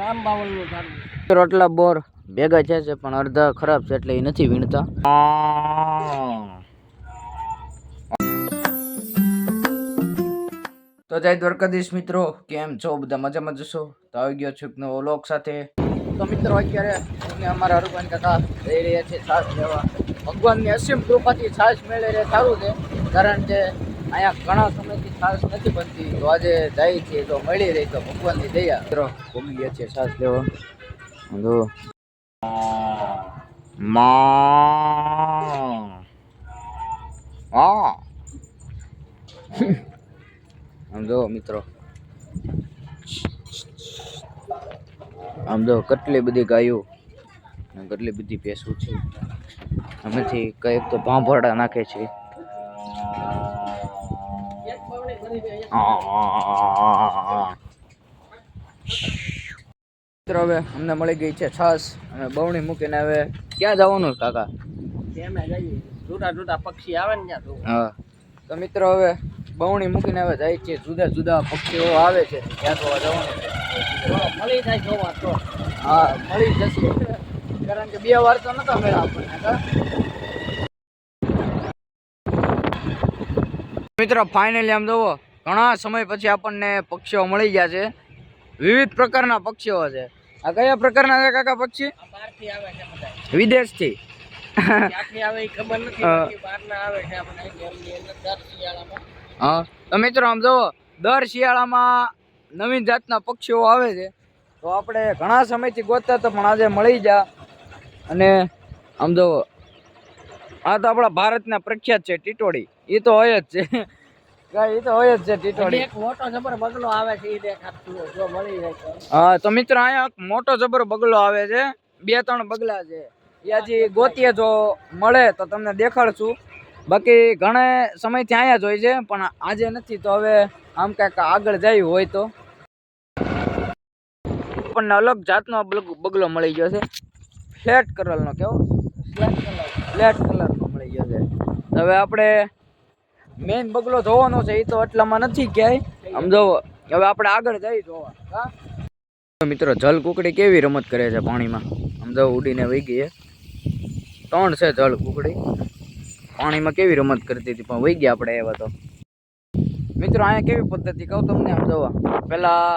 રામબાવળનું ઝાડવું. રોટલા બોર ભેગા છે પણ અડધા ખરાબ છે એટલે એ નથી વીણતા. તો જય દ્વારકાધીશ મિત્રો, કેમ છો બધા? મજામાં જશો? તો આવી ગયો છું નવો વ્લોગ સાથે. તો મિત્રો અત્યારે અમે અમારા હરુભાઈ કાકા જઈ રહ્યા છે છાશ લેવા. ભગવાનની અસીમ કૃપાથી છાશ મેળવી રહે સારું છે, કારણ કે અહીંયા ઘણા સમયથી છાશ નથી બનતી. તો આજે જાય છે તો મળી રહી તો ભગવાનની દયા. મિત્રો પગી ગયા છે છાશ લેવા. જો આમ જો મિત્રો, આમ જો કેટલી બધી ગાયો કેટલી બધી ભેંસો છે. આમાંથી કઈક તો ભાંભરડા નાખે છે. મિત્રો હવે અમને મળી ગઈ છે છાશ. અમે બવણી મૂકીને હવે ક્યાં જવાનું કાકા? જુદા જુદા પક્ષી આવે ને ત્યાં. હા, તો મિત્રો હવે બવણી મૂકીને હવે જાય છે. જુદા જુદા પક્ષીઓ આવે છે ત્યાં જોવા જવાનું છે. મળી જાય જોવા તો. હા, મળી જશે, કારણ કે 2 વાર તો નતા મળ્યા આપણને. મિત્રો ફાઇનલી આમ જોવો, ઘણા સમય પછી આપણને પક્ષીઓ મળી ગયા છે. વિવિધ પ્રકારના પક્ષીઓ છે. આ કયા પ્રકારના છે કાકા પક્ષી? બહારથી આવે છે બધા. વિદેશથી? ક્યાંથી આવે એ ખબર નથી, બહારના આવે છે આપણે ઘરની અંદર દર શિયાળામાં. હા, તો મિત્રો આમ જોવો, દર શિયાળામાં નવીન જાતના પક્ષીઓ આવે છે. તો આપણે ઘણા સમયથી ગોતતા તો પણ આજે મળી ગયા. અને આમ જોવો, આ તો આપણા ભારતના પ્રખ્યાત છે ટીટોડી. એ તો હોય જ છે, એ તો હોય જ છે ટીટોડી. એક મોટો જબર બગલો આવે છે એ દેખાતું જો મળી જાય તો. હા, તો મિત્રો અહીંયા મોટો જબર બગલો આવે છે. 2-3 બગલા છે. એ હજી ગોતીએ જો મળે તો તમને દેખાડશું. બાકી ઘણા સમયથી અહીંયા જ હોય છે પણ આજે નથી. તો હવે આમ કાંઈક આગળ જાય હોય તો આપણને અલગ જાતનો બગલો મળી ગયો છે. ફ્લેટ કલરનો, કેવો ફ્લેટ કલરનો મળી ગયો છે. હવે આપણે મેઇન બગલો જોવાનો છે, એ તો એટલામાં નથી ક્યાંય. આમ જોવો, હવે આપણે આગળ જઈ જોવા. મિત્રો જલ કુકડી કેવી રમત કરે છે પાણીમાં. આમ જો ઉડીને વહી ગઈ. 3 છે જલ કુકડી. પાણીમાં કેવી રમત કરતી હતી પણ વહી ગયા આપણે એવા. તો મિત્રો અહીંયા કેવી પદ્ધતિ કહું તમને. આમ જોવા, પેલા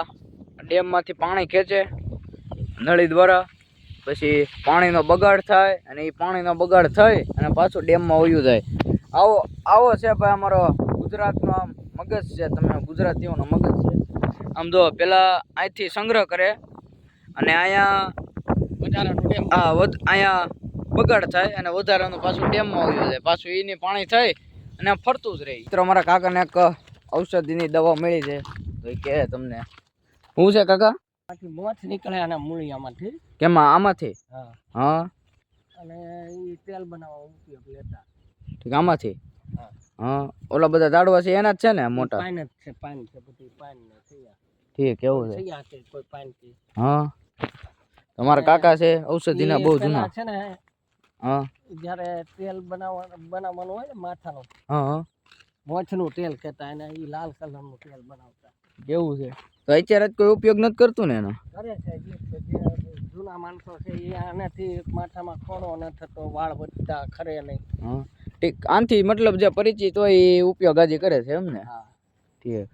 ડેમમાંથી પાણી ખેંચે નળી દ્વારા, પછી પાણીનો બગાડ થાય અને એ પાણીનો બગાડ થઈ અને પાછું ડેમમાં વયું જાય. આવો છે ભાઈ અમારો ગુજરાતનો આમ મગજ છે. તમે ગુજરાતીઓનો મગજ છે. આમ જો પેલા અહીંથી સંગ્રહ કરે અને અહીંયા અહીંયા બગાડ થાય અને વધારાનું પાછું ડેમમાં વયું જાય. પાછું એની પાણી થઈ અને ફરતું જ રહે. મિત્રો અમારા કાકાને એક ઔષધિની દવા મળી છે. તો એ કહે તમને શું છે કાકા? મોથ નીકળે આના મૂળિયામાંથી. કેમાં? આમાંથી? હા. હા, અને એ તેલ બનાવવા ઉપયોગ લેતા. ઠીક, આમાંથી? હા, ઓલા બધા ઝાડવા છે એના જ છે ને મોટા? પાન જ છે, પાન છે, બધી પાન ને થયા. ઠીક, કેવું છે? કોઈ પાન થી. હા, તમારા કાકા છે ઔષધિના બહુ જૂના છે ને. હા, જ્યારે તેલ બનાવવાનું હોય ને માથાનું, હા, મોથનું તેલ કહેતા, એને એ લાલ કલરનું તેલ બનાવતા. કેવું છે? તો અત્યારે જ કોઈ ઉપયોગ નથી કરતું ને એનો? કરે છે, જે જૂના માણસો છે એ આનાથી માથામાં ખોણો ન થતો, વાળ વધતા ખરે નહીં. હા, ઠીક. આનથી મતલબ જે પરિચિત હોય એ ઉપયોગ હજી કરે છે એમ ને? હા, ઠીક.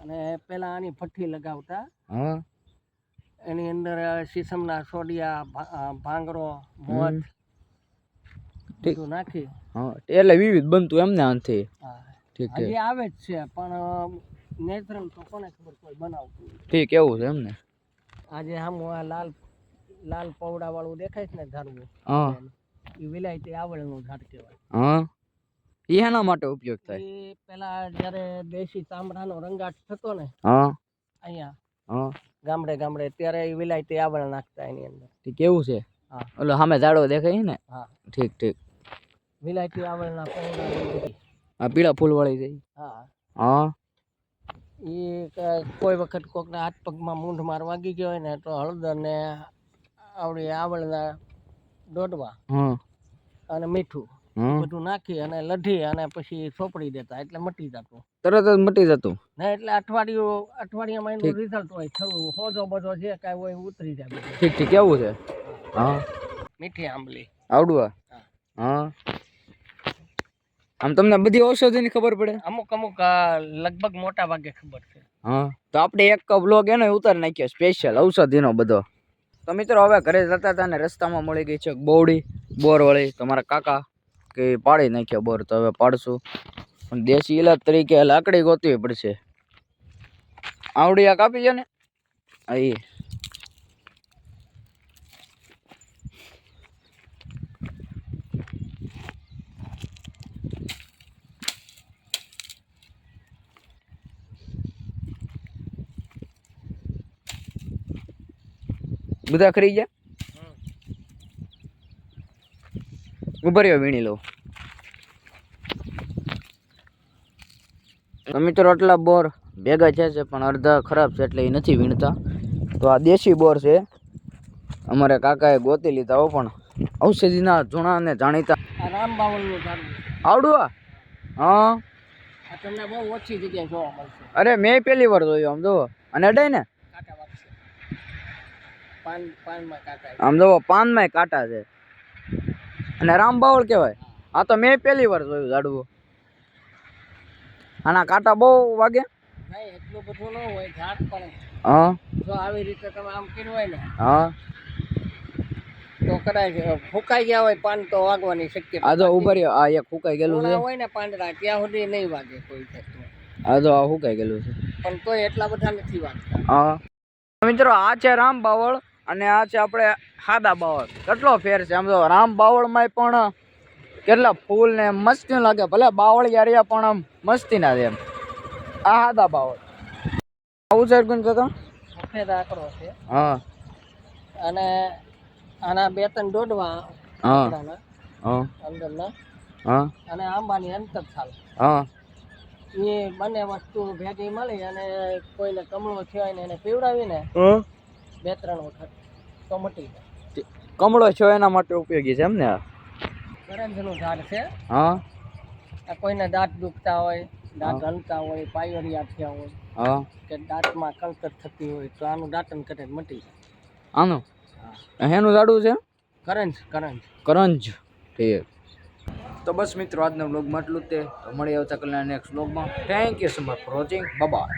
અને પેલા આની ભઠ્ઠી લગાવતા. હા, એની અંદર સીસમના સોડિયા, ભાંગરો, મોથ બધું નાખી. હા, એટલે વિવિધ બનતું એમ ને આનથી? હા, ઠીક. હજી આવે જ છે પણ નેચરલ તો કોને ખબર કોઈ બનાવતું. ઠીક, એવું છે એમ ને? આજે આમ લાલ પવડા વાળું દેખાય છે ને ઝાડવું, હા, એ વિલાયતી આવળનું ઝાડ કહેવાય. હા, એ એના માટે ઉપયોગ થાય? એ પેલા જ્યારે દેશી ચામડાનો રંગાટ થતો ને, હા, અહીંયા, હા, ગામડે ગામડે, ત્યારે એ વિલાયતી આવળ નાખતા એની અંદર. કેવું છે? હા, ઓલો સામે ઝાડવો દેખાય ને? હા, ઠીક ઠીક. વિલાયતી આવળના પૌડા. આ પીળા ફૂલ વાળી છે? હા. હા, એ કોઈ વખત કોકના હાથ પગમાં મૂંઢ માર વાગી ગયો હોય ને તો હળદર ને આવડી આવળના દોડવા અને મીઠું બધું નાખી અને લઢી અને પછી સોપડી દેતા એટલે મટી જતું. તરત જ મટી જતું. ના એટલે અઠવાડિયામાં એનું રિઝલ્ટ હોય ખરું હોજો બધો જે કાંઈ હોય ઉતરી જાય બધું. ઠીક ઠીક કેવું છે? હા મીઠી આંબલી આવડવા. હા આમ તમને બધી ઔષધિની ખબર પડે? અમુક લગભગ મોટા ભાગે ખબર છે. હા તો આપણે એક વ્લોગ એનો ઉતારી નાખ્યો સ્પેશિયલ ઔષધિનો બધો. તો મિત્રો હવે ઘરે જતા હતા ને રસ્તામાં મળી ગઈ છે બોવડી બોરવાળી. તમારા કાકા કે પાડી નાખ્યા બોર, તો હવે પાડશું. પણ દેશી ઇલાજ તરીકે લાકડી ગોતવી પડશે. આવડી આ કાપી છે ને અહીં બધા ખરી ગયા. ઉભા રહ્યો વીણી લો. મિત્રો આટલા બોર ભેગા છે પણ અડધા ખરાબ છે એટલે એ નથી વીણતા. તો આ દેશી બોર છે, અમારે કાકાએ ગોતી લીધા હો. પણ ઔષધિના જૂના અને જાણીતા આ રામબાવળનું ઝાડ આવડું. હા આ તમને બહુ ઓછી જગ્યાએ જોવા મળશે. અરે મેં પહેલી વાર જોયું. આમ જોવો અને અડાય ને કાંટા વાગશે. પાનમાં કાંટા. આમ જોવો પાનમાં કાંટા છે અને રામબાવળ કહેવાય. આ તો મેં પહેલી વાર જોયું ઝાડવું. આના કાંટા બહુ વાગે. નહીં એટલું બધું ન હોય ઝાડ પણ. હા જો આવી રીતે તમે આમ કર્યું હોય ને હા તો કદાચ ફૂંકાઈ ગયા હોય પાન તો વાગવાની શક્યતા. આ જો ઉભા રહ્યો. આ એક ફૂંકાઈ ગયેલું છે. હોય ને પાંદડા ત્યાં સુધી નહીં વાગે કોઈ થતું. આ જો આ ફૂંકાઈ ગયેલું છે પણ તોય એટલા બધા નથી વાગતા. હા મિત્રો આ છે રામ બાવળ અને આ છે આપણે સાદા બાવળ. કેટલો ફેર છે આમ તો. રામ બાવળમાં પણ કેટલા ફૂલ ને મસ્તી લાગે. ભલે બાવળ યારિયા પણ આમ મસ્તી ના દે એમ. આ સાદા બાવળ આવું છે ગુણ કાકા. સફેદ આંકડો છે હા અને આના 2-3 દોડવા હા હા અંદરના હા અને આંબાની અંતર છાલ હા એ બંને વસ્તુ ભેગી મળી અને કોઈને કમળો થયો ને એને પીવડાવીને 2-3 વખત તો મટી જાય. કમળો છો એના માટે ઉપયોગી છે એમ ને. આ કરંજનું ઝાડ છે. હા આ કોઈને દાંત દુખતા હોય, દાંત હલતા હોય, પાયરિયા થયા હોય હા કે દાંતમાં કળતર થતી હોય તો આનું દાંતન કરે મટી જાય. આનું એનું ઝાડું છે કરંજ કરંજ. ઠીક. તો બસ મિત્રો આજના વ્લોગમાં એટલું જ તે. તો મળી આવતા કલના નેક્સ્ટ વ્લોગમાં. Thank you so much for watching. Bye bye.